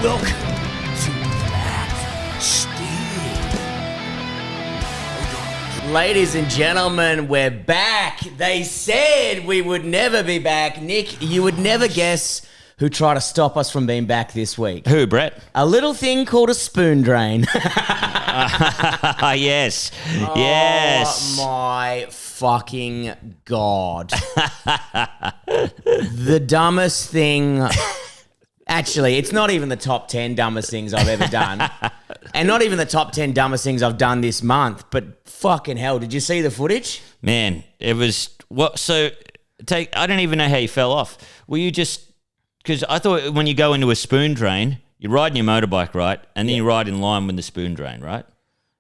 Welcome to That Steam. Ladies and gentlemen, we're back. They said we would never be back. Nick, you would never guess who tried to stop us from being back this week. Who, Brett? A little thing called a spoon drain. Yes. Yes. Oh my fucking God. The dumbest thing. Actually, it's not even the top 10 dumbest things I've ever done. And not even the top 10 dumbest things I've done this month. But fucking hell, did you see the footage? Man, it was what? So, I don't even know how you fell off. Were you just because I thought when you go into a spoon drain, you're riding your motorbike, right, and then you ride in line with the spoon drain, right?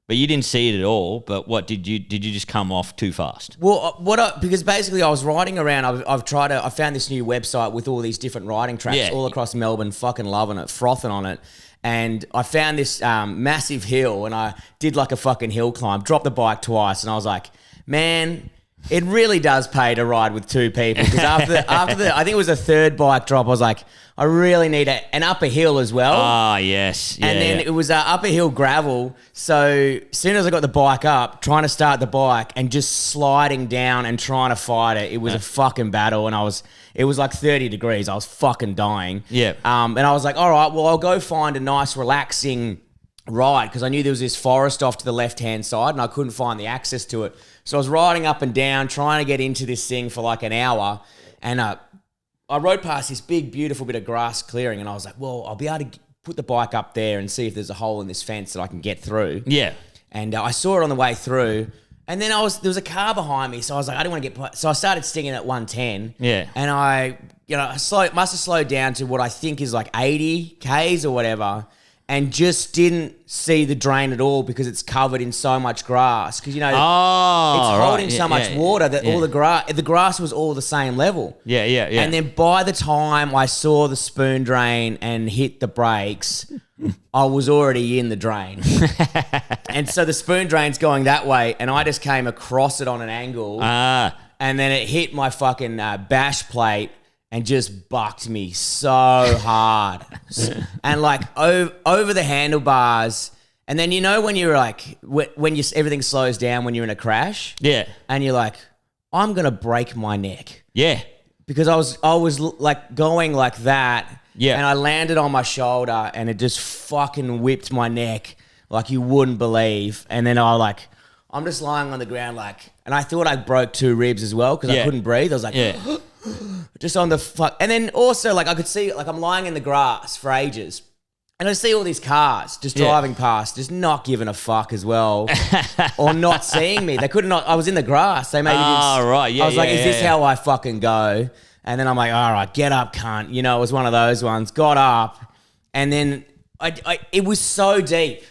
But you didn't see it at all. But what did you just come off too fast? Well, because basically I was riding around. I found this new website with all these different riding tracks all across Melbourne. Fucking loving it, frothing on it. And I found this massive hill, and I did like a fucking hill climb. Dropped the bike twice, and I was like, man, it really does pay to ride with two people. Because after the, I think it was the third bike drop, I was like, I really need an upper hill as well. Ah, yes. Yeah, and then it was upper hill gravel. So as soon as I got the bike up, trying to start the bike and just sliding down and trying to fight it, it was a fucking battle. And it was like 30 degrees. I was fucking dying. Yeah. And I was like, all right, well, I'll go find a nice relaxing ride, because I knew there was this forest off to the left-hand side and I couldn't find the access to it. So I was riding up and down, trying to get into this thing for like an hour. And I rode past this big, beautiful bit of grass clearing, and I was like, well, I'll be able to put the bike up there and see if there's a hole in this fence that I can get through. Yeah. And I saw it on the way through, and then there was a car behind me, so I was like, I didn't want to get... So I started stinging at 110. Yeah. And I must have slowed down to what I think is like 80 Ks or whatever, and just didn't see the drain at all because it's covered in so much grass. Because, it's holding so much water that all the grass was all the same level. Yeah. And then by the time I saw the spoon drain and hit the brakes, I was already in the drain. And so the spoon drain's going that way, and I just came across it on an angle. And then it hit my fucking bash plate and just bucked me so hard. And like over the handlebars. And then when you're like, when everything slows down when you're in a crash. Yeah. And you're like, I'm going to break my neck. Yeah. Because I was like going like that. Yeah. And I landed on my shoulder and it just fucking whipped my neck like you wouldn't believe. And then I'm just lying on the ground and I thought I broke 2 ribs as well because I couldn't breathe. I was like, just on the fuck. And then also I could see, I'm lying in the grass for ages. And I see all these cars just driving past, just not giving a fuck as well, or not seeing me. They couldn't. I was in the grass. They maybe didn't. Right. Yeah. I was like, is this how I fucking go? And then I'm like, all right, get up, cunt. It was one of those ones. Got up, and then it was so deep.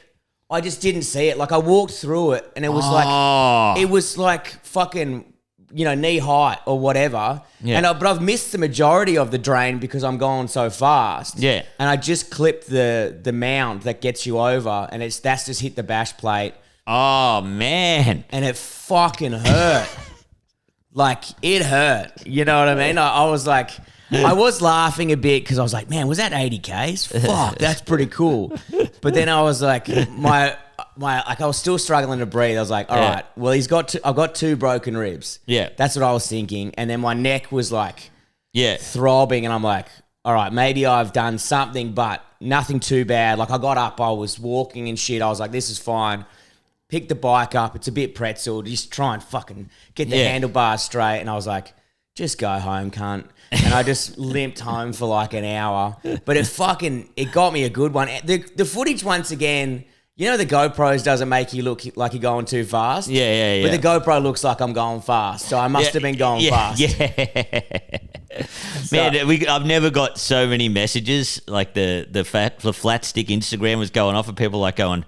I just didn't see it. I walked through it, and it was like fucking, knee height or whatever. Yeah. But I've missed the majority of the drain because I'm going so fast. Yeah. And I just clipped the mound that gets you over, and that's just hit the bash plate. Oh, man. And it fucking hurt. It hurt. You know what I mean? I was like, I was laughing a bit because I was like, man, was that 80 Ks? Fuck, that's pretty cool. But then I was like, I was still struggling to breathe. I was like, all right, well, I've got 2 broken ribs. Yeah. That's what I was thinking. And then my neck was throbbing, and I'm like, all right, maybe I've done something, but nothing too bad. I got up, I was walking and shit. I was like, this is fine. Picked the bike up. It's a bit pretzel. Just try and fucking get the handlebars straight. And I was like, just go home, cunt. And I just limped home for an hour. But it got me a good one. The footage, once again, the GoPros doesn't make you look like you're going too fast. Yeah. But the GoPro looks like I'm going fast. So I must have been going fast. Yeah. Man, I've never got so many messages. The flat stick Instagram was going off, and people going,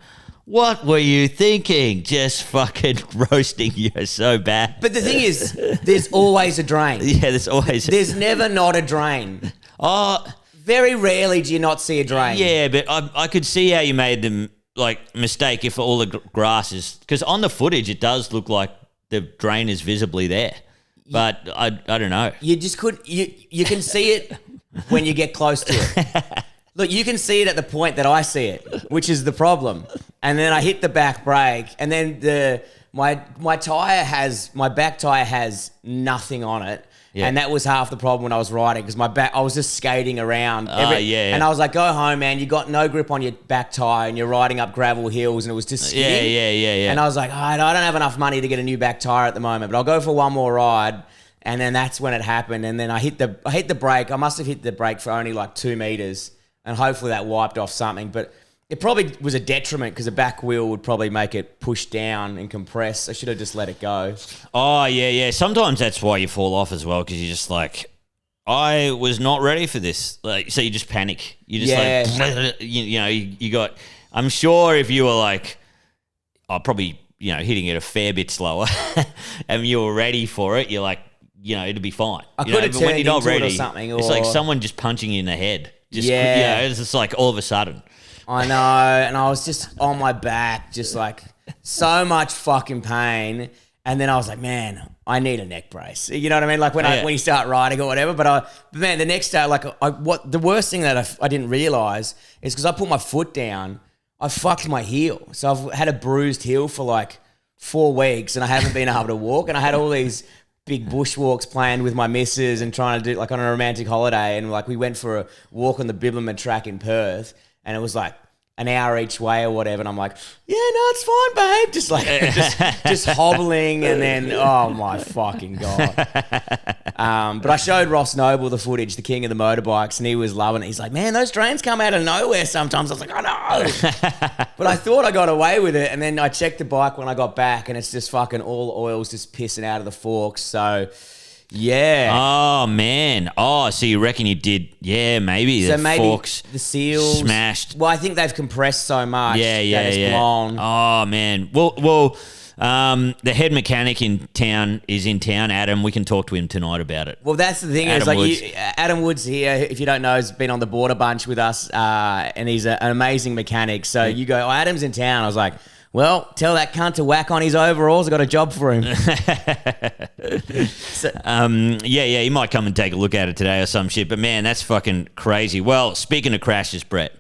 what were you thinking? Just fucking roasting you so bad. But the thing is, there's always a drain. Yeah, there's never not a drain. Oh, very rarely do you not see a drain. Yeah, but I could see how you made them mistake if all the grass is, because on the footage it does look like the drain is visibly there. But I don't know. You just couldn't. You can see it when you get close to it. Look, you can see it at the point that I see it, which is the problem. And then I hit the back brake, and then my back tire has nothing on it. Yeah. And that was half the problem when I was riding, because I was just skating around. And I was like, go home, man. You got no grip on your back tire and you're riding up gravel hills and it was just skidding. Yeah. And I was like, I don't have enough money to get a new back tire at the moment, but I'll go for one more ride. And then that's when it happened. And then I hit the brake. I must have hit the brake for only like 2 meters, and hopefully that wiped off something. But it probably was a detriment, because the back wheel would probably make it push down and compress. I should have just let it go. Oh, yeah. Sometimes that's why you fall off as well, because you're just like, I was not ready for this. Like, so you just panic. You just like, you got, I'm sure if you were like, probably, hitting it a fair bit slower and you were ready for it, you're like, it'd be fine. I could have turned into it or something. It's like someone just punching you in the head. It's just like all of a sudden. I know, and I was just on my back, just like so much fucking pain. And then I was like, man, I need a neck brace. You know what I mean? Like when you start riding or whatever. But man, the next day, the worst thing that I didn't realize is, because I put my foot down, I fucked my heel. So I've had a bruised heel for like 4 weeks, and I haven't been able to walk. And I had all these big bushwalks planned with my missus and trying to do like on a romantic holiday. And like we went for a walk on the Bibbulmun track in Perth. And it was like an hour each way or whatever. And I'm like, yeah, no, it's fine, babe. Just like, just hobbling. And then, oh my fucking God. But I showed Ross Noble the footage, the king of the motorbikes, and he was loving it. He's like, man, those drains come out of nowhere sometimes. I was like, I know. But I thought I got away with it. And then I checked the bike when I got back, and it's just fucking all oil's just pissing out of the forks. So, yeah. Oh, man. Oh, so you reckon you did, maybe so the maybe forks the seals smashed. Well, I think they've compressed so much that it's blown. Oh, man. Well, the head mechanic in town, Adam. We can talk to him tonight about it. Well, that's the thing. Adam Woods here, if you don't know, has been on the Border Bunch with us, and he's an amazing mechanic. So you go, Adam's in town. I was like, well, tell that cunt to whack on his overalls. I got a job for him. He might come and take a look at it today or some shit. But man, that's fucking crazy. Well, speaking of crashes, Brett.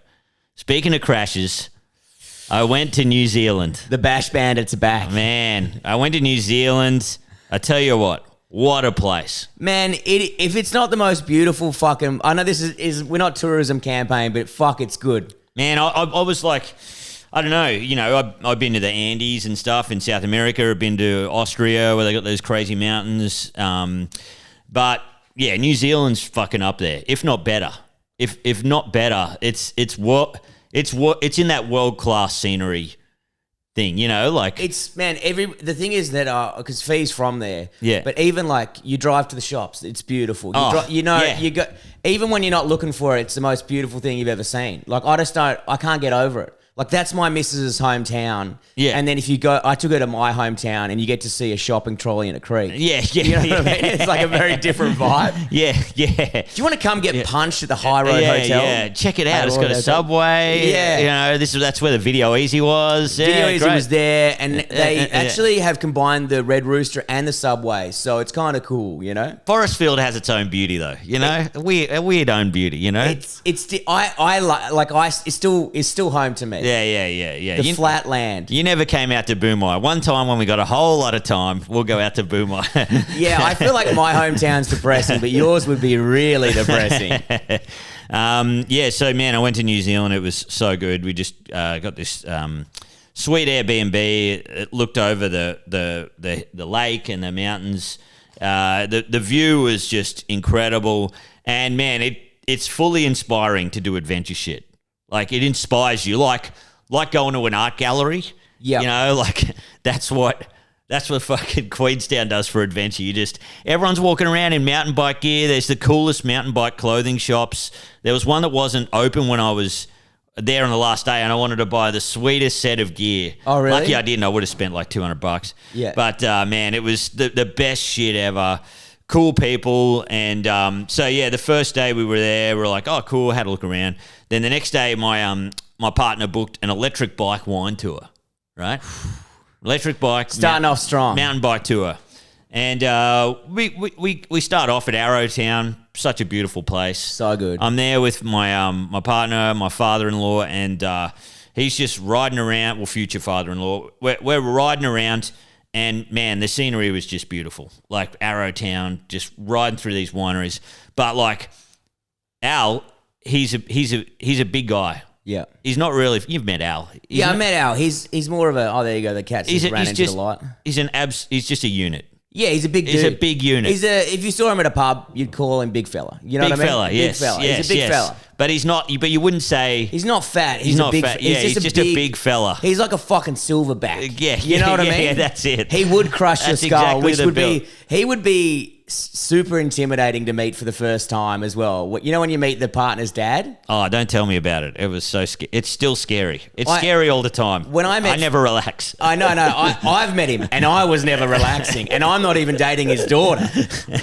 I went to New Zealand. The Bash Bandits are back. Man, I went to New Zealand. I tell you what a place. Man, if it's not the most beautiful fucking... I know this is we're not tourism campaign, but fuck, it's good. Man, I was like... I don't know, I've been to the Andes and stuff in South America. I've been to Austria where they got those crazy mountains. But yeah, New Zealand's fucking up there, if not better. If not better, it's in that world-class scenery thing, it's, man, the thing is that because Fee's from there, yeah, but even like you drive to the shops, it's beautiful. You got, even when you're not looking for it, it's the most beautiful thing you've ever seen. Like I can't get over it. Like, that's my missus's hometown. Yeah. And then if you go, I took her to my hometown, and you get to see a shopping trolley in a creek. Yeah. You know what I mean? It's like a very different vibe. Yeah. Do you want to come get punched at the High Road Hotel? Yeah, check it out. It's got a Subway. Yeah. That's where the Video Easy was. Video Easy was there, and they actually have combined the Red Rooster and the Subway, so it's kind of cool, Forestfield has its own beauty, though. A weird own beauty. It's still home to me. Yeah. The flat land. You never came out to Boomai. One time when we got a whole lot of time, we'll go out to Boomai. Yeah, I feel like my hometown's depressing, but yours would be really depressing. So, man, I went to New Zealand. It was so good. We just got this sweet Airbnb. It looked over the lake and the mountains. The view was just incredible. And, man, it's fully inspiring to do adventure shit. Like, it inspires you, like going to an art gallery. Yeah, that's what fucking Queenstown does for adventure. Everyone's walking around in mountain bike gear. There's the coolest mountain bike clothing shops. There was one that wasn't open when I was there on the last day, and I wanted to buy the sweetest set of gear. Oh, really? Lucky I didn't. I would have spent like $200. Yeah. But man, it was the best shit ever. Cool people, and the first day we were there, we were like, oh, cool, had a look around. Then the next day, my partner booked an electric bike wine tour, right? Electric bike. Starting off strong. Mountain bike tour. And we start off at Arrowtown, such a beautiful place. So good. I'm there with my my partner, my father-in-law, and he's just riding around. Well, future father-in-law. We're riding around, and man, the scenery was just beautiful. Like Arrowtown, just riding through these wineries. But like Al, he's a big guy. Yeah. He's not really. You've met Al. I met Al. He's more of a. Oh, there you go. The cat just ran into the light. He's just a unit. Yeah, he's a big dude. He's a big unit. If you saw him at a pub, you'd call him big fella. You know big what I mean? Fella, yes, big fella. Yes, he's a big fella. But he's not. But you wouldn't say he's not fat. He's not a big fat. Yeah, he's just a big fella. He's like a fucking silverback. Yeah, you know what I mean? Yeah, that's it. He would crush your skull, exactly which would build. he would be super intimidating to meet for the first time as well. You know when you meet the partner's dad? Oh, don't tell me about it. It was so scary. It's still scary. It's scary all the time. I never relax. I know. I've met him, and I was never relaxing, and I'm not even dating his daughter.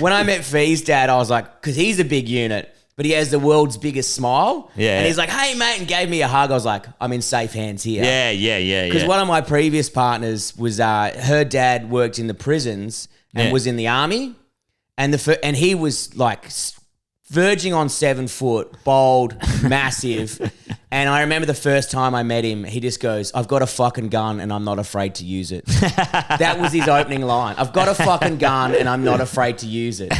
When I met Fee's dad, I was like, because he's a big unit, but he has the world's biggest smile. Yeah. And he's like, hey, mate, and gave me a hug. I was like, I'm in safe hands here. Yeah. Because one of my previous partners was, her dad worked in the prisons and was in the army. And he was like verging on 7 foot, bold, massive. And I remember the first time I met him, he just goes, I've got a fucking gun and I'm not afraid to use it. That was his opening line. I've got a fucking gun and I'm not afraid to use it.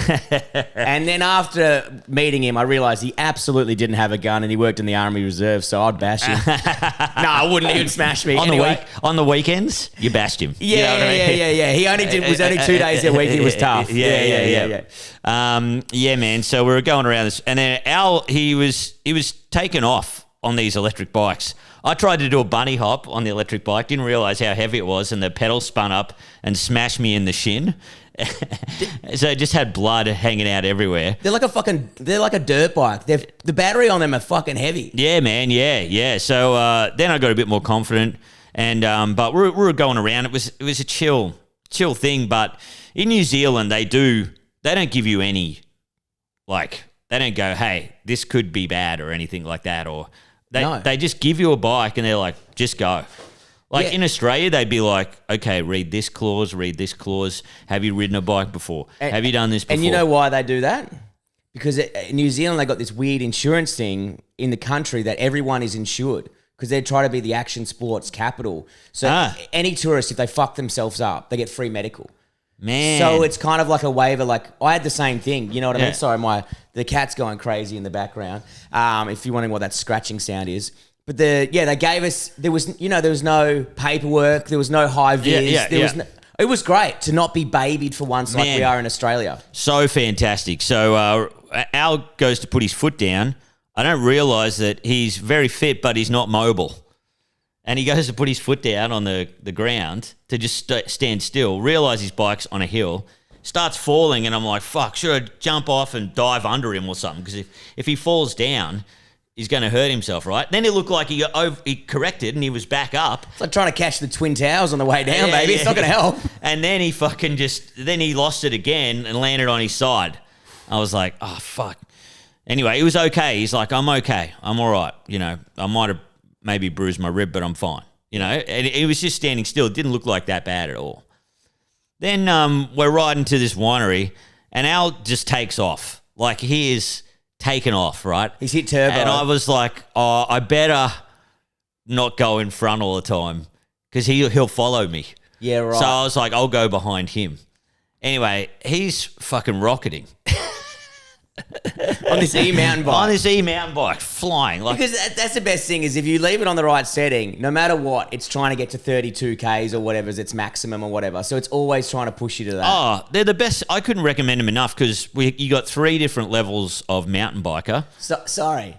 And then after meeting him, I realized he absolutely didn't have a gun and he worked in the Army Reserve, so I'd bash him. No, I wouldn't. He would smash me. On the weekends, you bashed him. Yeah, you know what I mean? yeah. He was only 2 days a week. He was tough. Yeah. Yeah, man. So we were going around this, and then Al, he was taken off on these electric bikes. I tried to do a bunny hop on the electric bike, didn't realize how heavy it was, and the pedal spun up and smashed me in the shin. So it just had blood hanging out everywhere. They're like a dirt bike. The battery on them are fucking heavy. Yeah, man. Yeah. So then I got a bit more confident, and but we were going around. It was a chill thing. But in New Zealand, they don't give you any, like, they don't go, hey, this could be bad or anything like that, or they just give you a bike and they're like, just go. Like in Australia, they'd be like, okay, read this clause. Have you ridden a bike before? Have you done this before? And you know why they do that? Because in New Zealand, they got this weird insurance thing in the country that everyone is insured because they try to be the action sports capital. So any tourist, if they fuck themselves up, they get free medical. Man. So it's kind of like a waiver. Like I had the same thing. You know what I mean? Sorry, the cat's going crazy in the background. If you're wondering what that scratching sound is. But they gave us, there was no paperwork. There was no high vis. It was great to not be babied for once like we are in Australia. So fantastic. So Al goes to put his foot down. I don't realise that he's very fit, but he's not mobile. And he goes to put his foot down on the ground to just stand still, realise his bike's on a hill, starts falling, and I'm like, fuck, should I jump off and dive under him or something? Because if he falls down, he's going to hurt himself, right? Then it looked like he corrected and he was back up. It's like trying to catch the Twin Towers on the way down, baby. Yeah. It's not going to help. And then he lost it again and landed on his side. I was like, oh, fuck. Anyway, he was okay. He's like, I'm okay. I'm all right. You know, I might have maybe bruised my rib, but I'm fine. You know, and he was just standing still. It didn't look like that bad at all. Then we're riding to this winery, and Al just takes off. Like, he is taken off, right? He's hit turbo. And I was like, oh, I better not go in front all the time because he'll follow me. Yeah, right. So I was like, I'll go behind him. Anyway, he's fucking rocketing. On this e-mountain bike. Flying. Because that's the best thing is if you leave it on the right setting, no matter what, it's trying to get to 32 Ks or whatever is its maximum or whatever. So it's always trying to push you to that. Oh, they're the best. I couldn't recommend them enough because you got 3 different levels of mountain biker. Sorry.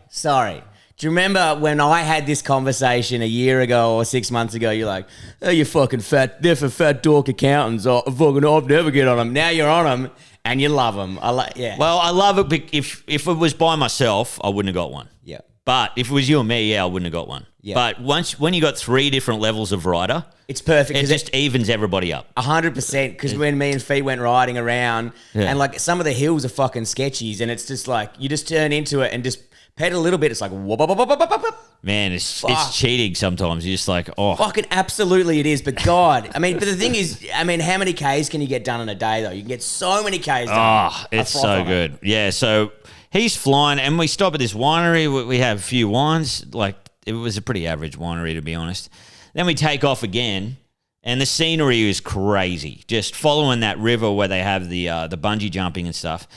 Do you remember when I had this conversation a year ago or 6 months ago? You're like, oh, you fucking fat, they're for fat dork accountants. Oh, fucking, I'll never get on them. Now you're on them. And you love them. Well, I love it. If it was by myself, I wouldn't have got one. Yeah. But if it was you and me, I wouldn't have got one. Yeah. But when you got 3 different levels of rider, it's perfect. It just evens everybody up. 100%. Because when me and Fee went riding around, and like some of the hills are fucking sketchies, and it's just like you just turn into it and just pedal a little bit, it's like whoop, whoop, whoop, whoop, whoop, whoop. Man, it's cheating sometimes. You're just like, oh. Fucking absolutely it is. But God, I mean, but the thing is, I mean, how many Ks can you get done in a day, though? You can get so many Ks done. Oh, it's so good. Yeah, so he's flying, and we stop at this winery. We have a few wines. Like, it was a pretty average winery, to be honest. Then we take off again, and the scenery is crazy. Just following that river where they have the bungee jumping and stuff.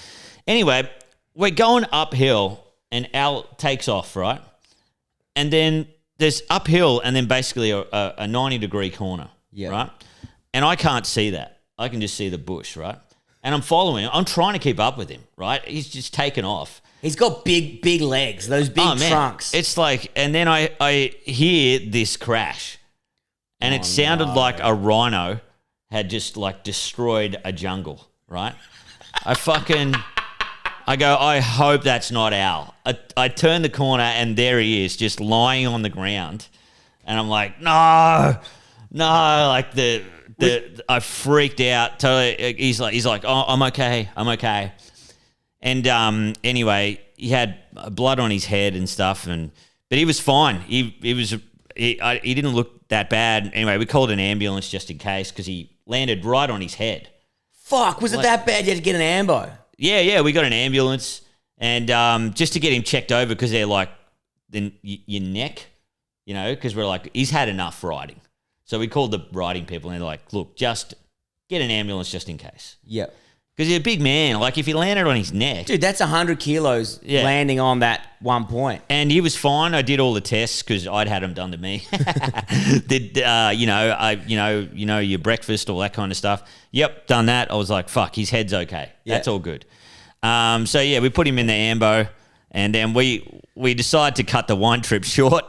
Anyway, we're going uphill, and Al takes off, right? And then there's uphill and then basically a 90-degree corner, right? And I can't see that. I can just see the bush, right? And I'm following him. I'm trying to keep up with him, right? He's just taken off. He's got big legs, those big trunks. It's like, and then I hear this crash. And it sounded like a rhino had just like destroyed a jungle, right? I go, I hope that's not Al. I turn the corner and there he is, just lying on the ground. And I'm like, no, like I freaked out. Totally. He's like, oh, I'm okay. And anyway, he had blood on his head and stuff, but he was fine. He didn't look that bad. Anyway, we called an ambulance just in case because he landed right on his head. Fuck, was it that bad? You had to get an ambo. Yeah, we got an ambulance, and just to get him checked over because they're like, then your neck, because we're like, he's had enough riding. So we called the riding people, and they're like, look, just get an ambulance just in case. Yeah. Because he's a big man. Like, if he landed on his neck. Dude, that's 100 kilos landing on that one point. And he was fine. I did all the tests because I'd had them done to me. Did, your breakfast, all that kind of stuff. Yep, done that. I was like, fuck, his head's okay. Yeah. That's all good. We put him in the ambo. And then we decided to cut the wine trip short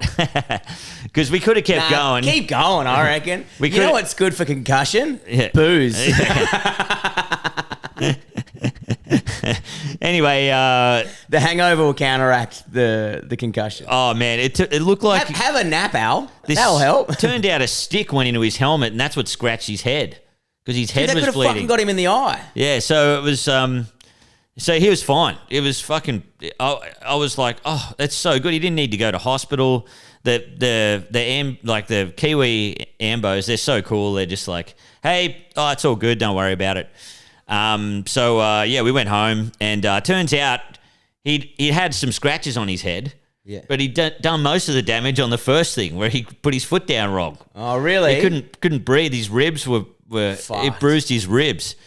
because we could have kept going. Keep going, I reckon. You know what's good for concussion? Yeah. Booze. Anyway, the hangover will counteract the concussion. Oh man, it looked like have a nap, Al. That'll help. Turned out a stick went into his helmet, and that's what scratched his head because his head was bleeding. That could have fucking got him in the eye. Yeah, so it was. So he was fine. It was fucking. I was like, oh, that's so good. He didn't need to go to hospital. The Kiwi ambos, they're so cool. They're just like, hey, it's all good. Don't worry about it. We went home, and turns out he had some scratches on his head. Yeah. But he'd done most of the damage on the first thing where he put his foot down wrong. Oh, really? He couldn't breathe. His ribs were it bruised his ribs.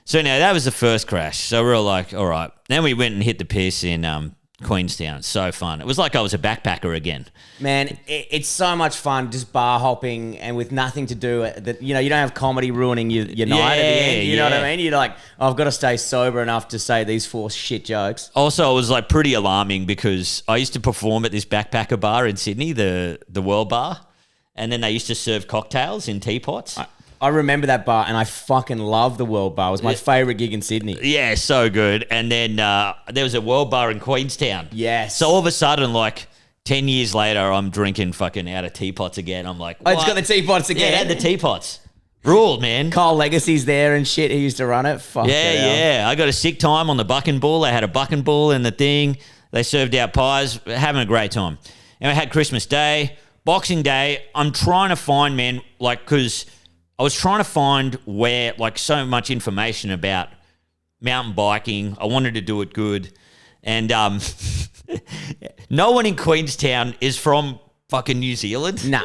So now that was the first crash. So we were like, all right. Then we went and hit the piss in Queenstown. So fun. It was like I was a backpacker again. Man, it's so much fun just bar hopping and with nothing to do. You don't have comedy ruining your night at the end. You know what I mean? You're like, I've got to stay sober enough to say these 4 shit jokes. Also, it was like pretty alarming because I used to perform at this backpacker bar in Sydney, the World Bar, and then they used to serve cocktails in teapots. I remember that bar, and I fucking love the World Bar. It was my favourite gig in Sydney. Yeah, so good. And then there was a World Bar in Queenstown. Yes. So all of a sudden, like 10 years later, I'm drinking fucking out of teapots again. I'm like, what? Oh, it's got the teapots again. Yeah, it had the teapots. Ruled, man. Kyle Legacy's there and shit. He used to run it. Fuck yeah. I got a sick time on the bucking bull. They had a bucking bull in the thing. They served out pies. Having a great time. And we had Christmas Day. Boxing Day, I'm trying to find, man, like, because I was trying to find where, like, so much information about mountain biking. I wanted to do it good. And no one in Queenstown is from fucking New Zealand. Nah.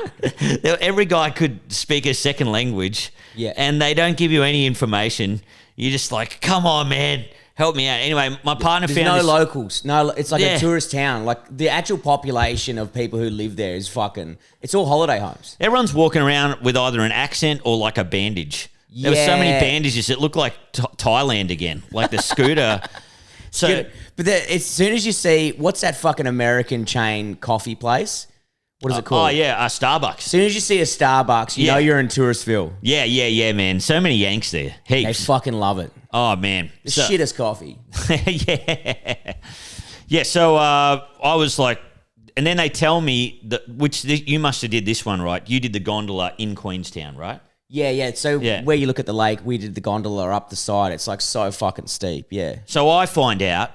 Every guy could speak a second language. Yeah. And they don't give you any information. You're just like, come on, man. Help me out. Anyway, my partner There's found no locals. No, it's like a tourist town. Like, the actual population of people who live there is fucking... It's all holiday homes. Everyone's walking around with either an accent or like a bandage. There were so many bandages. It looked like Thailand again. Like the scooter. But as soon as you see... What's that fucking American chain coffee place? What is it called? Oh, yeah, Starbucks. As soon as you see a Starbucks, you know you're in Touristville. Yeah, man. So many Yanks there. Heaps. They fucking love it. Oh, man. The shittest coffee. Yeah. Yeah, so I was like... And then they tell me, you must have did this one, right? You did the gondola in Queenstown, right? Yeah. So where you look at the lake, we did the gondola up the side. It's like so fucking steep, yeah. So I find out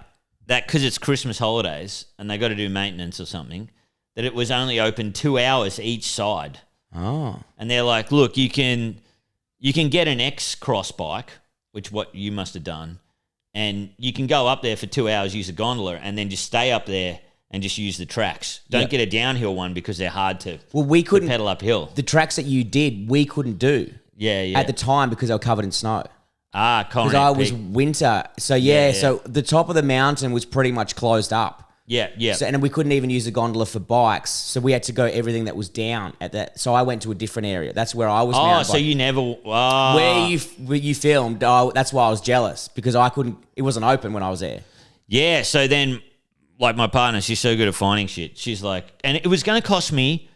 that because it's Christmas holidays and they got to do maintenance or something, that it was only open 2 hours each side. Oh. And they're like, look, you can get an X-Cross bike, which what you must have done, and you can go up there for 2 hours, use a gondola, and then just stay up there and just use the tracks. Don't get a downhill one because they're hard to we couldn't pedal uphill. The tracks that you did, we couldn't do. Yeah. At the time because they were covered in snow. Coronet Because I was winter. So, so the top of the mountain was pretty much closed up. Yeah. So, and we couldn't even use the gondola for bikes. So we had to go everything that was down at that. So I went to a different area. That's where I was. Oh, so you never. Where you filmed, that's why I was jealous because I couldn't, it wasn't open when I was there. Yeah. So then, like my partner, she's so good at finding shit. She's like, and it was going to cost me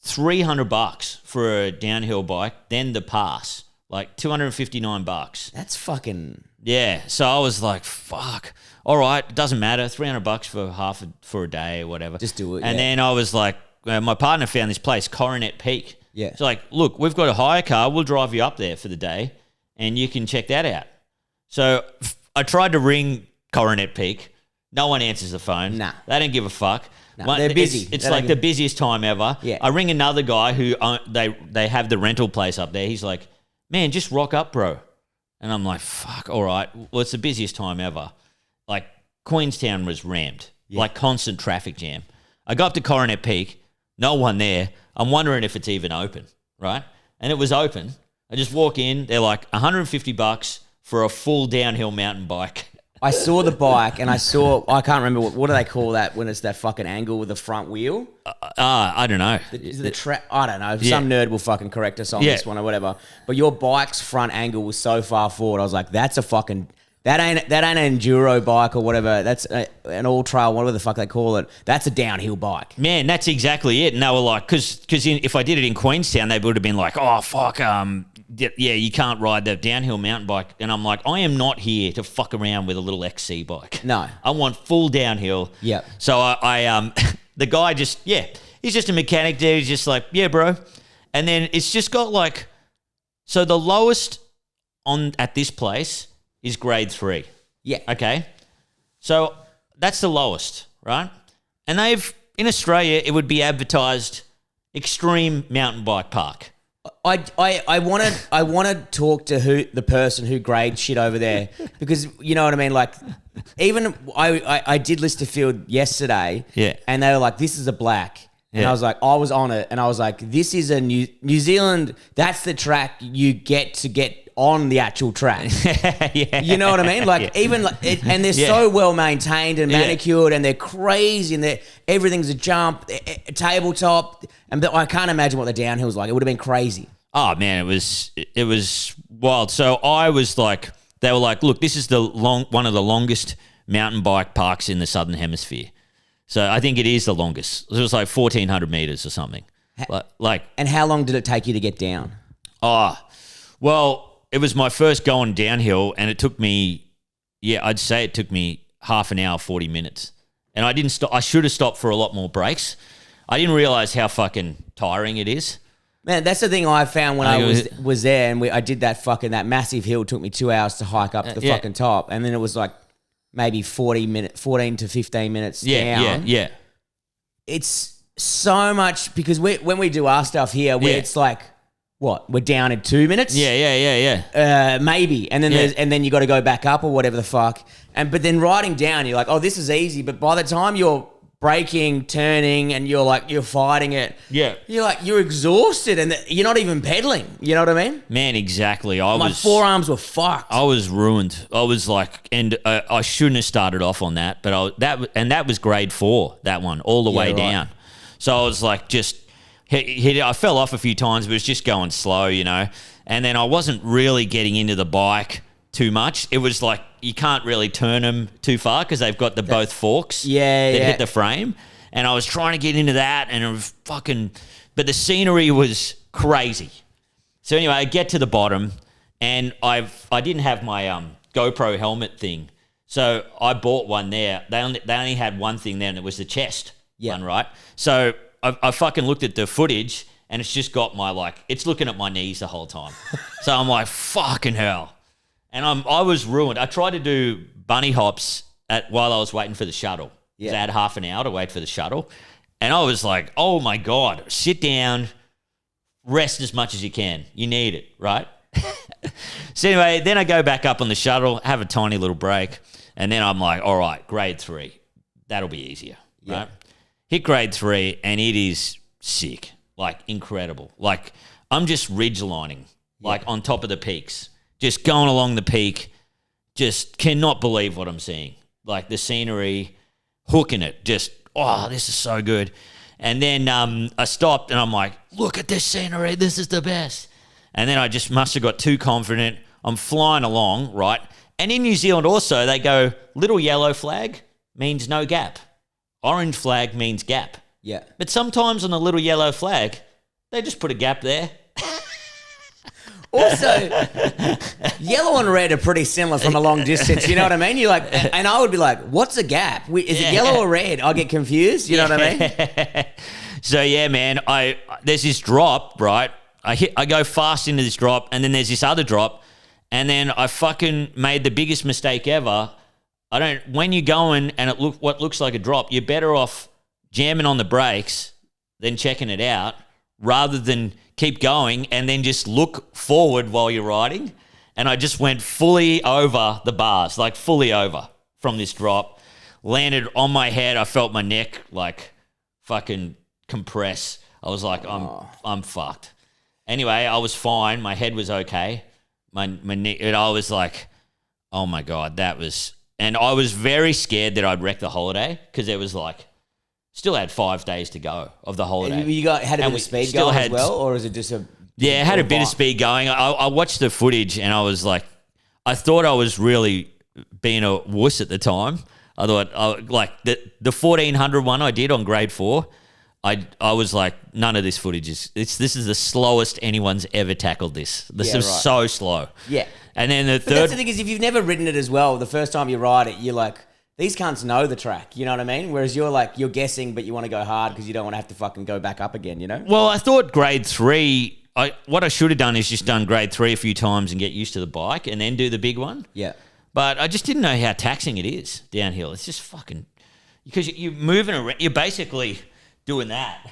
$300 for a downhill bike, then the pass, like $259. That's fucking. Yeah. So I was like, fuck. All right, doesn't matter. $300 for a day or whatever. Just do it. And then I was like, my partner found this place, Coronet Peak. Yeah. It's like, look, we've got a hire car. We'll drive you up there for the day, and you can check that out. So I tried to ring Coronet Peak. No one answers the phone. Nah. They don't give a fuck. They're busy. It's like the busiest time ever. Yeah. I ring another guy who they have the rental place up there. He's like, man, just rock up, bro. And I'm like, fuck, all right. Well, it's the busiest time ever. Like, Queenstown was rammed, like constant traffic jam. I got up to Coronet Peak, no one there. I'm wondering if it's even open, right? And it was open. I just walk in, they're like $150 for a full downhill mountain bike. I saw the bike and I can't remember, what do they call that when it's that fucking angle with the front wheel? I don't know. I don't know. Some nerd will fucking correct us on this one or whatever. But your bike's front angle was so far forward. I was like, that's a fucking... That ain't an enduro bike or whatever. That's an all trail, whatever the fuck they call it. That's a downhill bike. Man, that's exactly it. And they were like, because if I did it in Queenstown, they would have been like, oh fuck, you can't ride the downhill mountain bike. And I'm like, I am not here to fuck around with a little XC bike. No, I want full downhill. Yep. So I the guy just he's just a mechanic dude. He's just like, yeah, bro. And then it's just got like, so the lowest at this place is grade 3. Yeah. Okay. So that's the lowest, right? And in Australia, it would be advertised extreme mountain bike park. I want to talk to the person who grades shit over there because you know what I mean. Like, even I did list a field yesterday, and they were like, "This is a black," and I was like, I was on it, and I was like, "This is a New Zealand. That's the track you get to get on the actual track." You know what I mean? Like, even like, and they're so well maintained and manicured, and they're crazy, and everything's a jump, tabletop, and I can't imagine what the downhill's like. It would have been crazy. Oh man, it was wild. So I was like, they were like, look, this is one of the longest mountain bike parks in the Southern Hemisphere. So I think it is the longest. It was like 1,400 meters or something. And how long did it take you to get down? Oh, well, it was my first going downhill, and it took me, I'd say it took me half an hour, 40 minutes. And I didn't stop. I should have stopped for a lot more breaks. I didn't realize how fucking tiring it is. Man, that's the thing I found when I was there, and I did that massive hill. It took me 2 hours to hike up to the fucking top, and then it was like maybe 14 to 15 minutes down. Yeah. It's so much because when we do our stuff here, where it's like, what, we're down in 2 minutes? Yeah. Maybe, and then and then you got to go back up or whatever the fuck. But then riding down, you're like, oh, this is easy. But by the time you're braking, turning, and you're fighting it, you're exhausted, and you're not even pedaling. You know what I mean? Man, exactly. My forearms were fucked. I was ruined. I was like, and I shouldn't have started off on that, but that was grade 4. That one all the way down. So I was like, just hit. I fell off a few times, but it was just going slow, you know. And then I wasn't really getting into the bike too much. It was like you can't really turn them too far because they've got both forks that hit the frame. And I was trying to get into that, and it was but the scenery was crazy. So anyway, I get to the bottom, and I didn't have my GoPro helmet thing, so I bought one there. They only had one thing there, and it was the chest one, right? So I fucking looked at the footage, and it's just got it's looking at my knees the whole time. So I'm like, fucking hell. And I was ruined. I tried to do bunny hops while I was waiting for the shuttle. Yeah. I had half an hour to wait for the shuttle. And I was like, oh, my God, sit down, rest as much as you can. You need it, right? So anyway, then I go back up on the shuttle, have a tiny little break, and then I'm like, all right, grade 3. That'll be easier, right? Hit grade 3, and it is sick, like incredible. Like I'm just ridgelining, like on top of the peaks, just going along the peak, just cannot believe what I'm seeing. Like the scenery, hooking it, just, oh, this is so good. And then I stopped and I'm like, look at this scenery, this is the best. And then I just must have got too confident. I'm flying along, right? And in New Zealand also, they go, little yellow flag means no gap. Orange flag means gap. Yeah. But sometimes on the little yellow flag, they just put a gap there. Also, yellow and red are pretty similar from a long distance. You know what I mean? You're like, and I would be like, what's a gap? Is it yellow or red? I get confused. You know what I mean? So yeah, man, there's this drop, right? I go fast into this drop, and then there's this other drop, and then I fucking made the biggest mistake ever. When you're going and what looks like a drop, you're better off jamming on the brakes than checking it out, rather than keep going and then just look forward while you're riding. And I just went fully over the bars, like fully over from this drop, landed on my head. I felt my neck like fucking compress. I was like, I'm fucked. Anyway, I was fine. My head was okay. My neck, and I was like, oh my God, and I was very scared that I'd wreck the holiday, because there was like, still had 5 days to go of the holiday. You had a bit of speed going as well, or is it just a... Yeah, I had a bit of speed going. I watched the footage and I was like, I thought I was really being a wuss at the time. I thought, like the 1400 one I did on grade 4, I was like, none of this footage this is the slowest anyone's ever tackled this. This is so slow. Yeah. And then the third... But that's the thing is, if you've never ridden it as well, the first time you ride it, you're like... These cunts know the track, you know what I mean? Whereas you're guessing, but you want to go hard because you don't want to have to fucking go back up again, you know? Well, I thought grade 3, what I should have done is just done grade 3 a few times and get used to the bike and then do the big one. Yeah. But I just didn't know how taxing it is downhill. It's just fucking... Because you're moving around, you're basically doing that.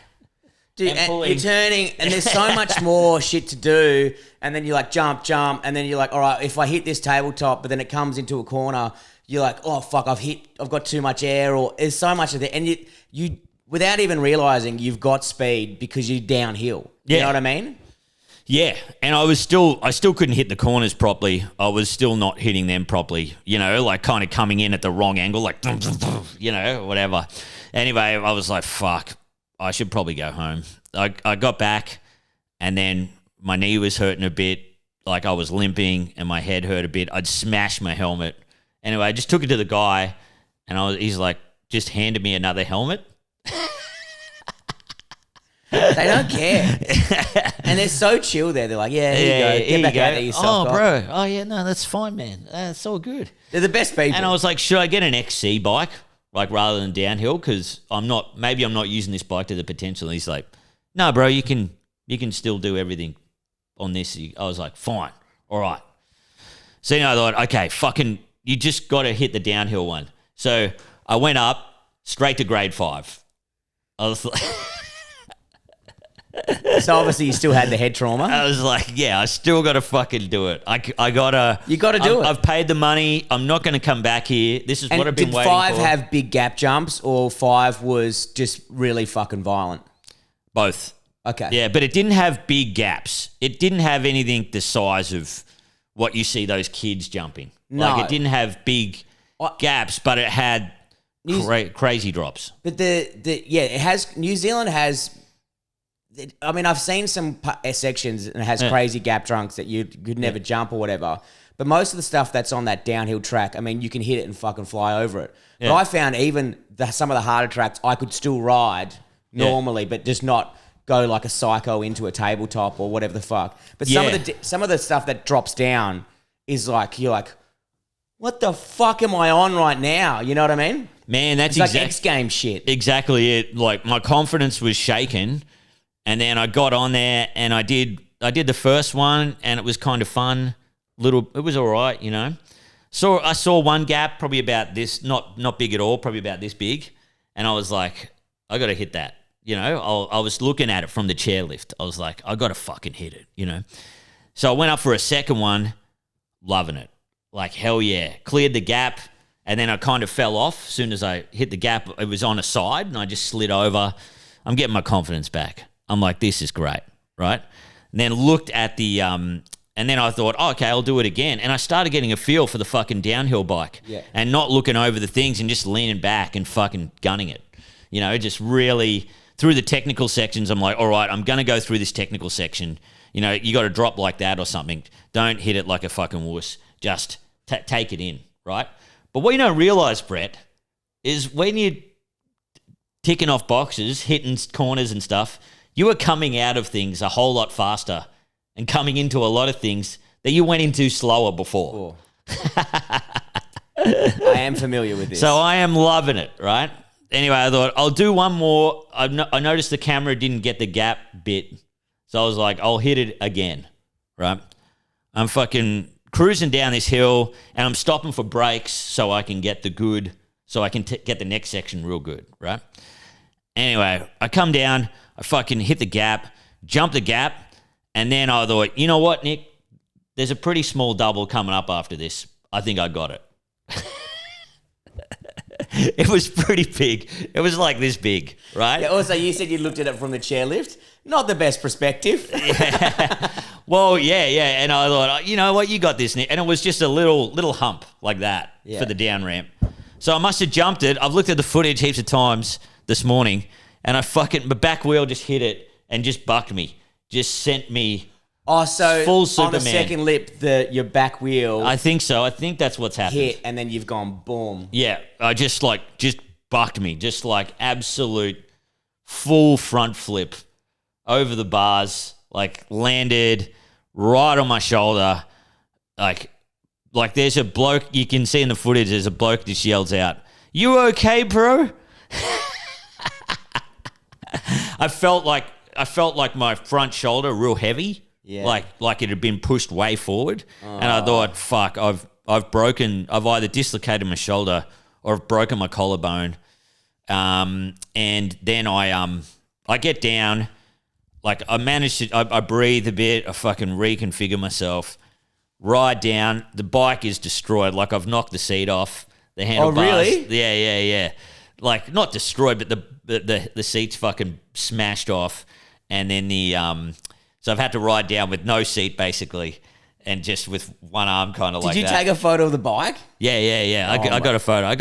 Dude, and you're turning, and there's so much more shit to do, and then you're like, jump, and then you're like, all right, if I hit this tabletop, but then it comes into a corner... You're like, oh fuck, I've got too much air, or there's so much of that, and you without even realizing you've got speed because you're downhill. You know what I mean? Yeah, and I still couldn't hit the corners properly. I was still not hitting them properly. You know, like kind of coming in at the wrong angle, like you know, whatever. Anyway, I was like, fuck, I should probably go home. I got back, and then my knee was hurting a bit, like I was limping, and my head hurt a bit. I'd smashed my helmet. Anyway, I just took it to the guy, and he's like, just handed me another helmet. They don't care. And they're so chill there. They're like, yeah, here you go. Get back out there yourself. Oh, bro. Oh, yeah, no, that's fine, man. That's all good. They're the best people. And I was like, should I get an XC bike, like rather than downhill? Because maybe I'm not using this bike to the potential. And he's like, no, bro, you can still do everything on this. I was like, fine. All right. So, I thought, okay, fucking... You just got to hit the downhill one. So I went up straight to grade 5. I was like... So obviously you still had the head trauma. I was like, yeah, I still got to fucking do it. I got to... You got to do it. I've paid the money. I'm not going to come back here. This is what I've been waiting for. Did 5 have big gap jumps, or 5 was just really fucking violent? Both. Okay. Yeah, but it didn't have big gaps. It didn't have anything the size of what you see those kids jumping. No. Like, it didn't have big gaps, but it had crazy drops. But it has... New Zealand has... I mean, I've seen some sections and it has crazy gap trunks that you could never jump or whatever. But most of the stuff that's on that downhill track, I mean, you can hit it and fucking fly over it. Yeah. But I found even some of the harder tracks, I could still ride normally, but just not go like a psycho into a tabletop or whatever the fuck. But some of the stuff that drops down is like, you're like, what the fuck am I on right now? You know what I mean? Man, that's like X Games shit. Exactly it. Like, my confidence was shaken, and then I got on there and I did the first one, and it was kind of fun. It was all right, you know. I saw one gap probably about this, not big at all, probably about this big, and I was like, I got to hit that. You know, I was looking at it from the chairlift. I was like, I got to fucking hit it, you know. So I went up for a second one, loving it. Like, hell yeah. Cleared the gap, and then I kind of fell off. As soon as I hit the gap, it was on a side, and I just slid over. I'm getting my confidence back. I'm like, this is great, right? And then looked at the, and then I thought, oh, okay, I'll do it again. And I started getting a feel for the fucking downhill bike and not looking over the things and just leaning back and fucking gunning it. You know, just really through the technical sections, I'm like, all right, I'm going to go through this technical section. You know, you got to drop like that or something. Don't hit it like a fucking wuss. Just take it in, right? But what you don't realize, Brett, is when you're ticking off boxes, hitting corners and stuff, you are coming out of things a whole lot faster and coming into a lot of things that you went into slower before. I am familiar with this. So I am loving it, right? Anyway, I thought, I'll do one more. I noticed the camera didn't get the gap bit. So I was like, I'll hit it again, right? I'm fucking cruising down this hill, and I'm stopping for brakes so I can get get the next section real good, right? Anyway, I come down, I fucking hit the gap, jump the gap, and then I thought, you know what, Nick? There's a pretty small double coming up after this. I think I got it. It was pretty big. It was like this big, right? Yeah, also, you said you looked at it from the chairlift. Not the best perspective. Yeah. Well, yeah. And I thought, you know what? You got this, Nick. And it was just a little hump like that for the down ramp. So I must have jumped it. I've looked at the footage heaps of times this morning, and my back wheel just hit it and just bucked me. Just sent me full Superman. On the second lip, your back wheel... I think so. I think that's what's happened. Hit, and then you've gone boom. Yeah. I just bucked me. Just like absolute full front flip over the bars, like landed right on my shoulder. Like there's a bloke, you can see in the footage, there's a bloke just yells out, "You okay, bro?" I felt like my front shoulder real heavy. Yeah. Like it had been pushed way forward. Oh. And I thought, fuck, I've either dislocated my shoulder or I've broken my collarbone. And then I get down, like I managed to, I breathe a bit, I fucking reconfigure myself, ride down, the bike is destroyed, like I've knocked the seat off, the handlebars. Oh, really? Yeah. Like not destroyed, but the seat's fucking smashed off. And then so I've had to ride down with no seat basically, and just with one arm kind of like that. Did you take a photo of the bike? Yeah. I got a photo. I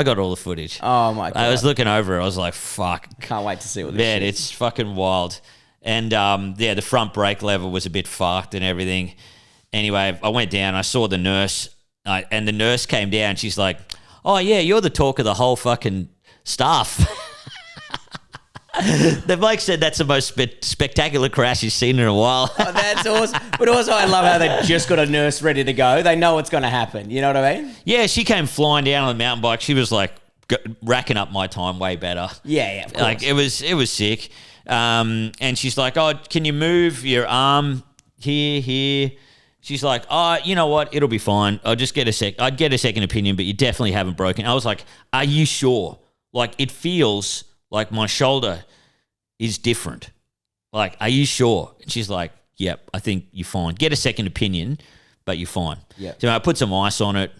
got all the footage. Oh my God. I was looking over it. I was like, fuck. Can't wait to see what this is. Man, it's fucking wild. And the front brake lever was a bit fucked and everything. Anyway, I went down. I saw the nurse, and the nurse came down. She's like, "Oh yeah, you're the talk of the whole fucking staff." The bloke said that's the most spectacular crash he's seen in a while. Oh, that's awesome. But also I love how they just got a nurse ready to go. They know what's going to happen. You know what I mean? Yeah, she came flying down on the mountain bike. She was like racking up my time way better. Yeah, of course. Like it was sick. And she's like, "Oh, can you move your arm here?" She's like, "Oh, you know what? It'll be fine. I'd get a second opinion, but you definitely haven't broken." I was like, "Are you sure? Like it feels like my shoulder is different. Like, are you sure?" And she's like, "Yep, I think you're fine. Get a second opinion, but you're fine." Yeah. So I put some ice on it,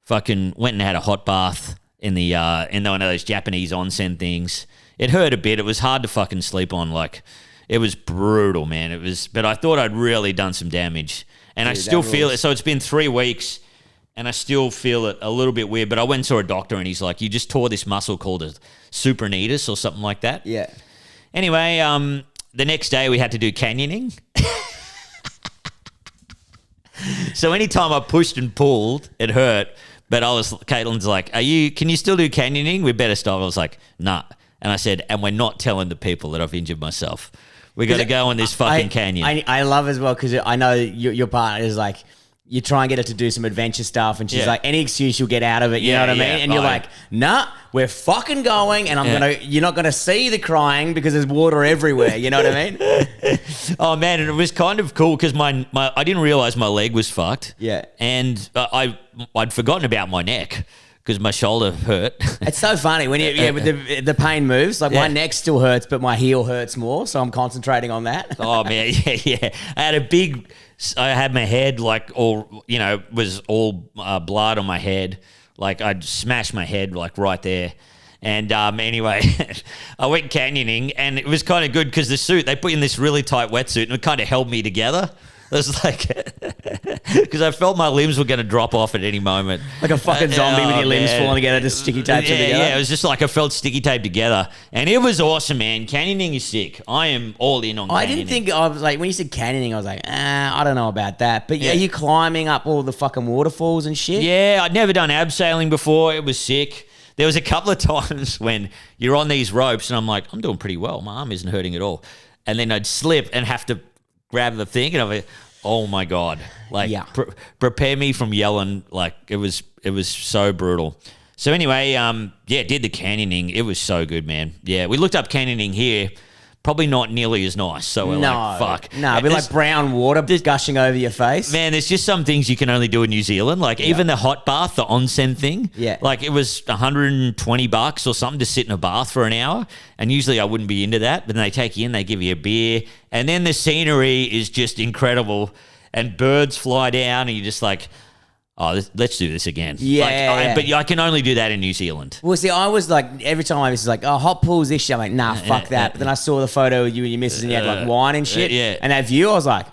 fucking went and had a hot bath in one of those Japanese onsen things. It hurt a bit. It was hard to fucking sleep on. Like, it was brutal, man. But I thought I'd really done some damage. And I still feel it. So it's been 3 weeks. And I still feel it a little bit weird. But I went and saw a doctor, and he's like, "You just tore this muscle called a supranetus or something like that." Yeah. Anyway, the next day we had to do canyoning. So anytime I pushed and pulled, it hurt. But Caitlin's like, can you still do canyoning? We better stop. I was like, nah. And I said, and we're not telling the people that I've injured myself. We got to go on this fucking canyon. I love as well, because I know your partner is like, you try and get her to do some adventure stuff, and she's Yeah. like, any excuse you'll get out of it, you know what I mean? And you're like, nah, we're fucking going, and you're not gonna see the crying because there's water everywhere, you know what I mean? Oh man, and it was kind of cool because my I didn't realize my leg was fucked. Yeah. And I'd forgotten about my neck because my shoulder hurt. It's so funny when the pain moves. Like my neck still hurts, but my heel hurts more, so I'm concentrating on that. Oh man, yeah. I had my head like all, was all blood on my head. Like I'd smashed my head like right there. And anyway, I went canyoning, and it was kind of good because the suit, they put in this really tight wetsuit, and it kind of held me together. It was like, because I felt my limbs were going to drop off at any moment. Like a fucking zombie with your limbs falling together, just sticky taped together. Yeah, it was just like I felt sticky tape together. And it was awesome, man. Canyoning is sick. I am all in on canyoning. I didn't think, I was like, when you said canyoning, I was like, I don't know about that. But are you climbing up all the fucking waterfalls and shit? Yeah, I'd never done abseiling before. It was sick. There was a couple of times when you're on these ropes, and I'm like, I'm doing pretty well. My arm isn't hurting at all. And then I'd slip and have to grab the thing, and I'm like, oh my God. Like, prepare me from yelling. Like, it was so brutal. So anyway, did the canyoning. It was so good, man. Yeah, we looked up canyoning here. Probably not nearly as nice. So we're like, fuck. No, it'd be like brown water gushing over your face. Man, there's just some things you can only do in New Zealand. Like even the hot bath, the onsen thing. Yeah. Like it was $120 or something to sit in a bath for an hour. And usually I wouldn't be into that. But then they take you in, they give you a beer. And then the scenery is just incredible. And birds fly down and you're just like, oh, let's do this again. Yeah. But I can only do that in New Zealand. Well, see, I was like, every time I was like, oh, hot pools this shit. I'm like, nah, fuck that. But then I saw the photo of you and your missus and you had like wine and shit. And that view, I was like,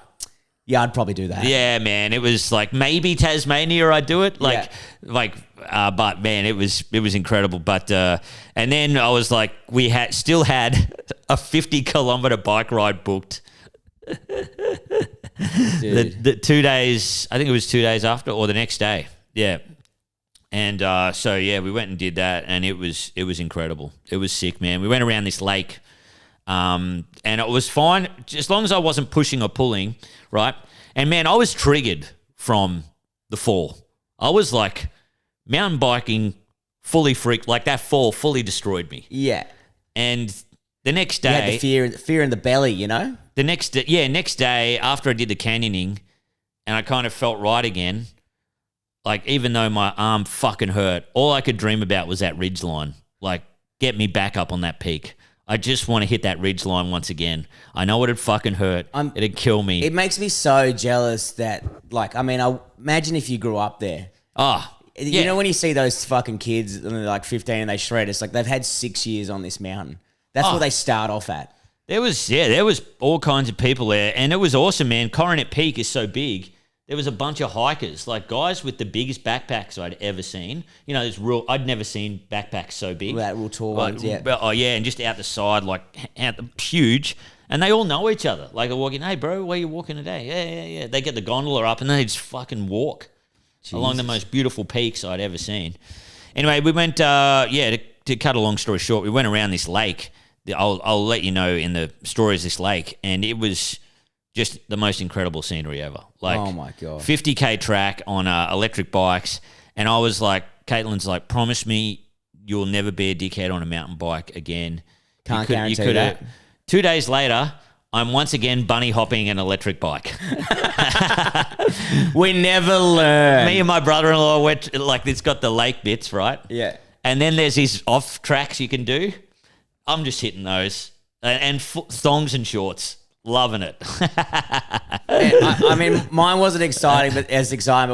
yeah, I'd probably do that. Yeah, man. It was like maybe Tasmania I'd do it. But man, it was incredible. But and then I was like, we still had a 50-kilometer bike ride booked. The 2 days, I think it was 2 days after or the next day. Yeah. And we went and did that, and it was incredible. It was sick, man. We went around this lake, and it was fine as long as I wasn't pushing or pulling, right? And man, I was triggered from the fall. I was like mountain biking fully freaked, like that fall fully destroyed me. Yeah. And the next day, you had the fear in the belly, you know? The next day after I did the canyoning and I kind of felt right again, like even though my arm fucking hurt, all I could dream about was that ridge line. Like, get me back up on that peak. I just want to hit that ridge line once again. I know it'd fucking hurt. It'd kill me. It makes me so jealous that, like, I mean, I imagine if you grew up there. Oh, You know when you see those fucking kids and they're like 15 and they shred, it's like they've had 6 years on this mountain. That's what they start off at. There was all kinds of people there, and it was awesome, man. Coronet Peak is so big. There was a bunch of hikers, like guys with the biggest backpacks I'd ever seen. You know, I'd never seen backpacks so big. That real tall ones, yeah. Oh yeah, and just out the side, like huge, and they all know each other. Like they're walking, hey bro, where you walking today? Yeah. They get the gondola up and they just fucking walk along the most beautiful peaks I'd ever seen. Anyway, we went. To cut a long story short, we went around this lake. I'll let you know in the stories this lake, and it was just the most incredible scenery ever. Like, oh my God. 50K track on electric bikes, and I was like, Caitlin's like, promise me you'll never be a dickhead on a mountain bike again. Can't guarantee that. 2 days later, I'm once again bunny hopping an electric bike. We never learn. Me and my brother-in-law went, like, it's got the lake bits, right? Yeah. And then there's these off tracks you can do. I'm just hitting those. And thongs and shorts. Loving it. I mean, mine wasn't exciting, but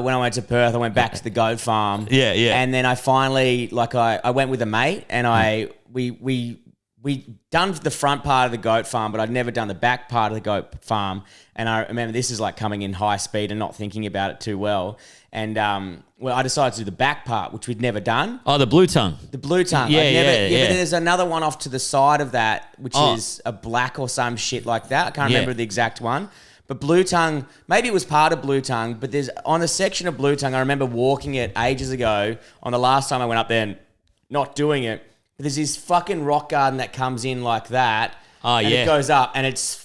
when I went to Perth, I went back to the goat farm. Yeah. And then I finally, like, I went with a mate, and we done the front part of the goat farm, but I'd never done the back part of the goat farm. And I remember this is like coming in high speed and not thinking about it too well. And I decided to do the back part, which we'd never done. Oh, the blue tongue. The blue tongue. Yeah. But there's another one off to the side of that, which is a black or some shit like that. I can't remember the exact one. But blue tongue, maybe it was part of blue tongue, but there's on the section of blue tongue, I remember walking it ages ago on the last time I went up there and not doing it. But there's this fucking rock garden that comes in like that. Oh, and it goes up and it's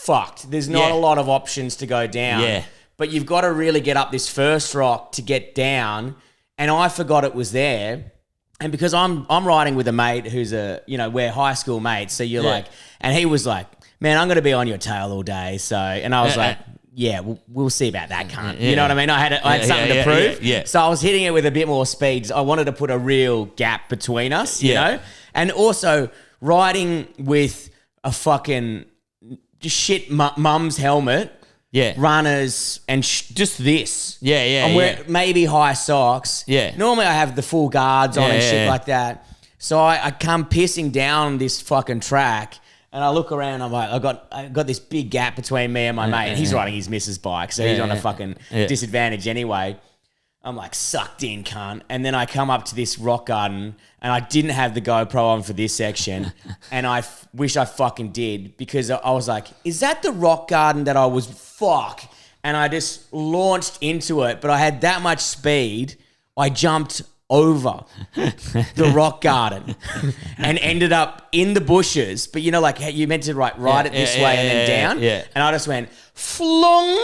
fucked. There's not a lot of options to go down. Yeah. but you've got to really get up this first rock to get down. And I forgot it was there. And because I'm riding with a mate who's we're high school mates. So you're like, and he was like, man, I'm going to be on your tail all day. So, and I was like, yeah, we'll see about that, cunt. You know what I mean? I had something to prove. Yeah. So I was hitting it with a bit more speed. I wanted to put a real gap between us, you know? And also riding with a fucking just shit mum's helmet. Yeah. Runners and just this. Yeah. I'm wearing maybe high socks. Yeah. Normally I have the full guards on and shit like that. So I come pissing down this fucking track and I look around. I'm like, I got this big gap between me and my mate. And he's riding his missus' bike, so he's on a fucking disadvantage anyway. I'm like, sucked in, cunt. And then I come up to this rock garden and I didn't have the GoPro on for this section. And I wish I fucking did, because I was like, is that the rock garden that I was fuck? And I just launched into it, but I had that much speed. I jumped over the rock garden and ended up in the bushes. But you know, like you meant to ride it this way and then down. Yeah. And I just went flung.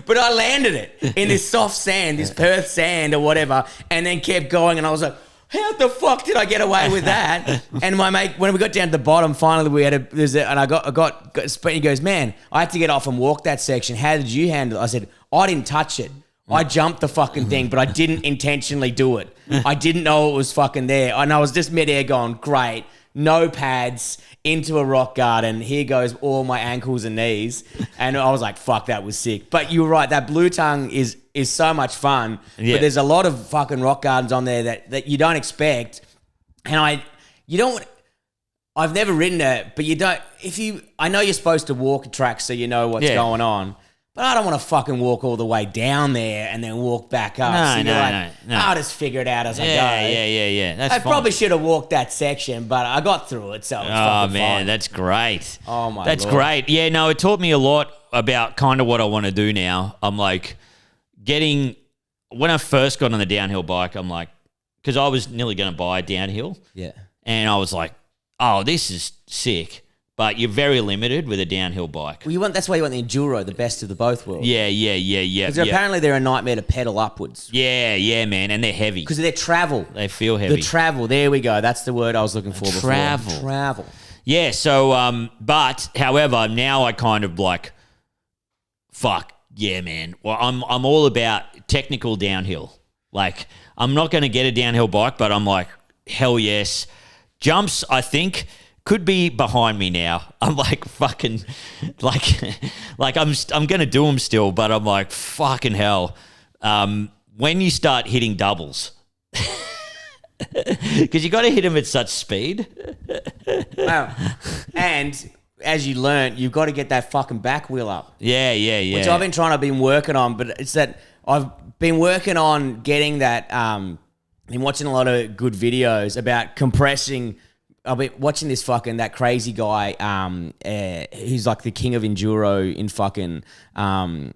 But I landed it in this soft sand, this Perth sand or whatever, and then kept going. And I was like, how the fuck did I get away with that? And my mate, when we got down to the bottom, finally we had and I got he goes, man, I had to get off and walk that section. How did you handle it? I said, I didn't touch it. I jumped the fucking thing, but I didn't intentionally do it. I didn't know it was fucking there. And I was just midair going, great, no pads, into a rock garden. Here goes all my ankles and knees. And I was like, fuck, that was sick. But you were right, that Blue Tongue is so much fun. Yeah. But there's a lot of fucking rock gardens on there that you don't expect. And I've never ridden it, but I know you're supposed to walk a track so you know what's going on. But I don't want to fucking walk all the way down there and then walk back up. No. I'll just figure it out as I go. Yeah. I probably should have walked that section, but I got through it, so it's fucking man, fine. That's great. Oh, my That's Lord. great. Yeah, no, it taught me a lot about kind of what I want to do now. I'm like when I first got on the downhill bike, I'm like, because I was nearly going to buy downhill. Yeah. And I was like, oh, this is sick. But you're very limited with a downhill bike. Well, that's why you want the enduro, the best of the both worlds. Yeah. Because apparently they're a nightmare to pedal upwards. Yeah, man, and they're heavy. Because of their travel. They feel heavy. The travel, there we go. That's the word I was looking for before. Travel. Yeah, so, but, however, now I kind of like, fuck, yeah, man. Well, I'm all about technical downhill. Like, I'm not going to get a downhill bike, but I'm like, hell yes. Jumps, I think, could be behind me now. I'm like fucking, like I'm going to do them still, but I'm like, fucking hell. When you start hitting doubles, because you got to hit them at such speed. Wow. And as you learn, you've got to get that fucking back wheel up. Yeah. Which I've been working on, but it's that I've been working on getting that, been watching a lot of good videos about compressing. I've been watching that crazy guy who's like the king of enduro in fucking in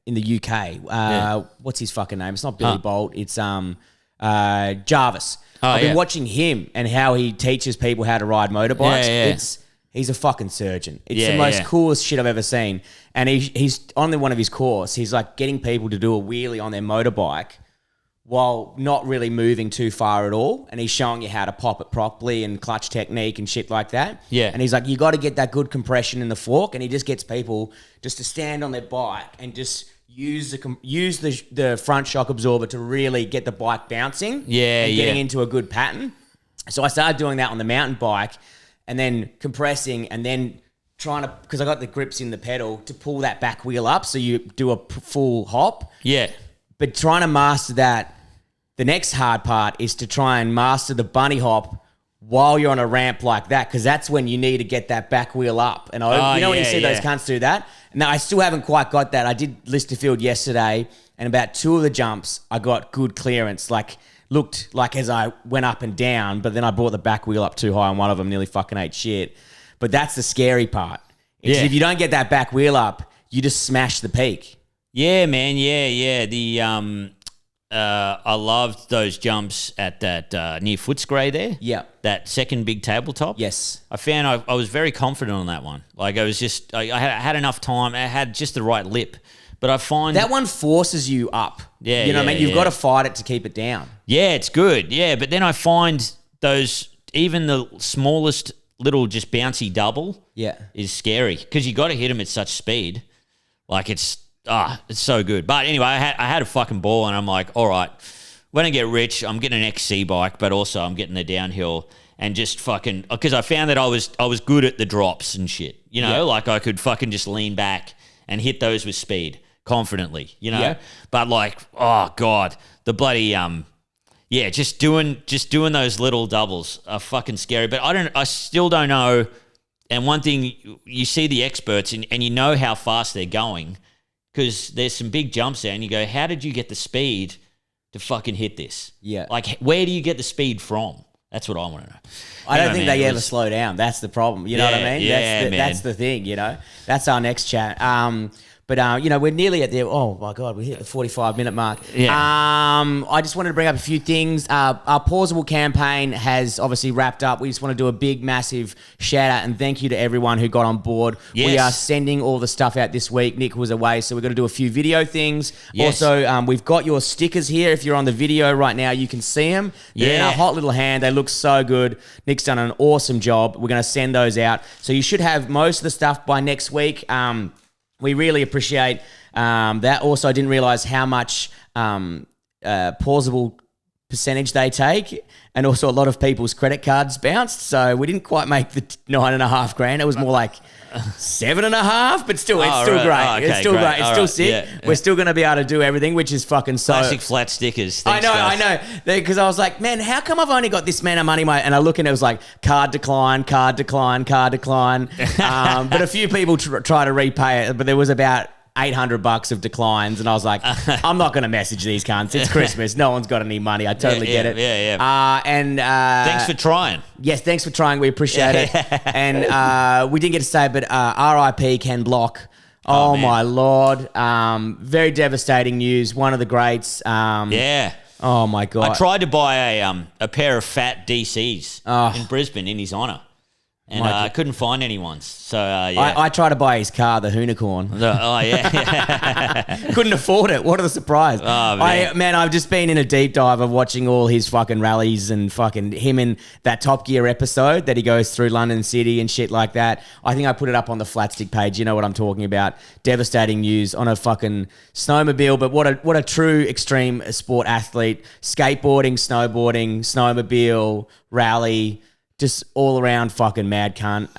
the UK. What's his fucking name? It's not Billy Bolt. It's Jarvis. I've been watching him and how he teaches people how to ride motorbikes. He's a fucking surgeon. It's the most coolest shit I've ever seen. And he's on one of his course. He's like getting people to do a wheelie on their motorbike while not really moving too far at all. And he's showing you how to pop it properly and clutch technique and shit like that. Yeah. And he's like, you got to get that good compression in the fork. And he just gets people just to stand on their bike and just use the front shock absorber to really get the bike bouncing. And getting into a good pattern. So I started doing that on the mountain bike and then compressing and then trying to, because I got the grips in the pedal, to pull that back wheel up so you do a full hop. Yeah. But trying to master that, the next hard part is to try and master the bunny hop while you're on a ramp like that, because that's when you need to get that back wheel up. And when you see those cunts do that? Now, I still haven't quite got that. I did Listerfield yesterday, and about 2 of the jumps, I got good clearance. Like, looked like as I went up and down, but then I brought the back wheel up too high on one of them, nearly fucking ate shit. But that's the scary part. If you don't get that back wheel up, you just smash the peak. Yeah, man. Yeah. The I loved those jumps at that near Footscray there. Yeah. That second big tabletop. Yes. I found I was very confident on that one. Like I was just, I had enough time. I had just the right lip. But I find that one forces you up. Yeah. You know what I mean? You've got to fight it to keep it down. Yeah, it's good. Yeah. But then I find those, even the smallest little just bouncy double is scary because you got to hit them at such speed. Like it's so good. But anyway, I had a fucking ball and I'm like, all right, when I get rich, I'm getting an XC bike, but also I'm getting the downhill and just fucking, because I found that I was good at the drops and shit. You know, like I could fucking just lean back and hit those with speed confidently, you know? Yeah. But like, oh God, the bloody, just doing those little doubles are fucking scary. But I still don't know. And one thing, you see the experts and you know how fast they're going because there's some big jumps there and you go, how did you get the speed to fucking hit this? Yeah. Like, where do you get the speed from? That's what I want to know. I don't think they ever slow down. That's the problem. You know what I mean? Yeah, that's the thing, you know? That's our next chat. But, we're nearly at the, oh, my God, we hit the 45-minute mark. Yeah. I just wanted to bring up a few things. Our Pausable campaign has obviously wrapped up. We just want to do a big, massive shout-out and thank you to everyone who got on board. Yes. We are sending all the stuff out this week. Nick was away, so we're going to do a few video things. Yes. Also, we've got your stickers here. If you're on the video right now, you can see them. They're in a hot little hand. They look so good. Nick's done an awesome job. We're going to send those out. So you should have most of the stuff by next week. We really appreciate that. Also, I didn't realize how much pausable percentage they take, and also a lot of people's credit cards bounced. So we didn't quite make the $9.5 grand. It was more like 7.5, but still, it's still great. Okay, it's still great. It's still sick. Yeah. We're still going to be able to do everything, which is fucking so classic flat stickers. Thanks, I know. Because I was like, man, how come I've only got this amount of money? And I look and it was like card decline. But a few people try to repay it, but there was about $800 of declines, and I was like, I'm not going to message these cunts. It's Christmas. No one's got any money. I totally get it. Thanks for trying. Yes, thanks for trying. We appreciate it. And we didn't get to say, but RIP Ken Block. Oh my Lord. Very devastating news. One of the greats. Oh my God. I tried to buy a pair of fat DCs in Brisbane in his honour. And I couldn't find anyone. So, I tried to buy his car, the Unicorn. Couldn't afford it. What a surprise. Oh, man. I've just been in a deep dive of watching all his fucking rallies and fucking him in that Top Gear episode that he goes through London City and shit like that. I think I put it up on the Flatstick page. You know what I'm talking about. Devastating news on a fucking snowmobile. But what a true extreme sport athlete. Skateboarding, snowmobile, rally. Just all around fucking mad cunt.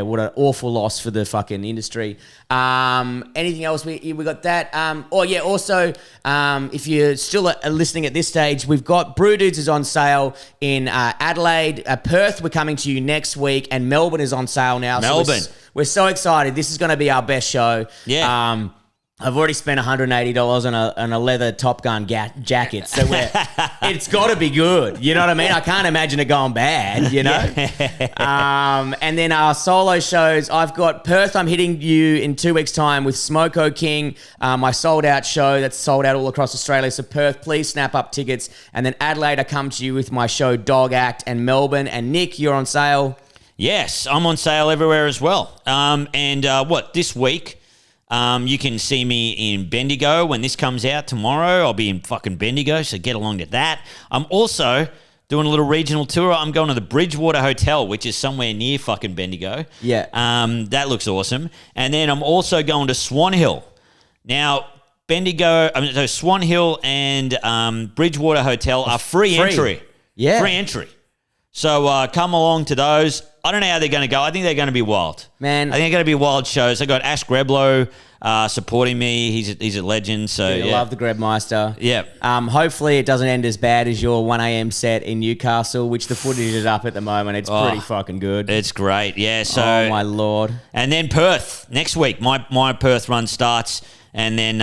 What an awful loss for the fucking industry. Anything else? We got that. Also, if you're still listening at this stage, we've got Brew Dudes is on sale in Adelaide. Perth, we're coming to you next week, and Melbourne is on sale now. Melbourne. So we're so excited. This is going to be our best show. Yeah. I've already spent $180 on a leather Top Gun jacket, so it's got to be good. You know what I mean? I can't imagine it going bad, you know? And then our solo shows, I've got Perth, I'm hitting you in 2 weeks' time with Smoko King, my sold-out show that's sold out all across Australia. So Perth, please snap up tickets. And then Adelaide, I come to you with my show Dog Act, and Melbourne. And Nick, you're on sale. Yes, I'm on sale everywhere as well. This week... you can see me in Bendigo when this comes out tomorrow. I'll be in fucking Bendigo, so get along to that. I'm also doing a little regional tour. I'm going to the Bridgewater Hotel, which is somewhere near fucking Bendigo. Yeah. That looks awesome. And then I'm also going to Swan Hill. Now, Swan Hill and Bridgewater Hotel are free entry. Yeah. Free entry. So come along to those. I don't know how they're going to go. I think they're going to be wild. Man. I think they're going to be wild shows. I got Ash Greblow supporting me. He's a legend. So I love the Grebmeister. Yeah. Hopefully it doesn't end as bad as your 1 a.m. set in Newcastle, which the footage is up at the moment. It's pretty fucking good. It's great. Yeah. So. Oh my Lord. And then Perth next week. My Perth run starts. And then,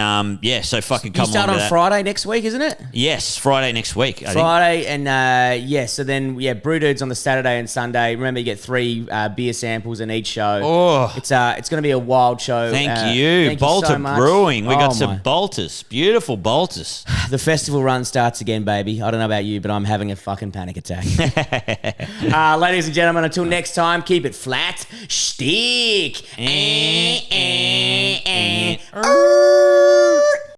so fucking come on. You start on Friday next week, isn't it? Yes, Friday next week. Friday, and so then, Brew Dudes on the Saturday and Sunday. Remember, you get 3 beer samples in each show. Oh. It's going to be a wild show. Thank you. Thank Bolter you so much. Brewing. We got some Bolters. Beautiful Bolters. the festival run starts again, baby. I don't know about you, but I'm having a fucking panic attack. Ladies and gentlemen, until next time, keep it flat. Stick.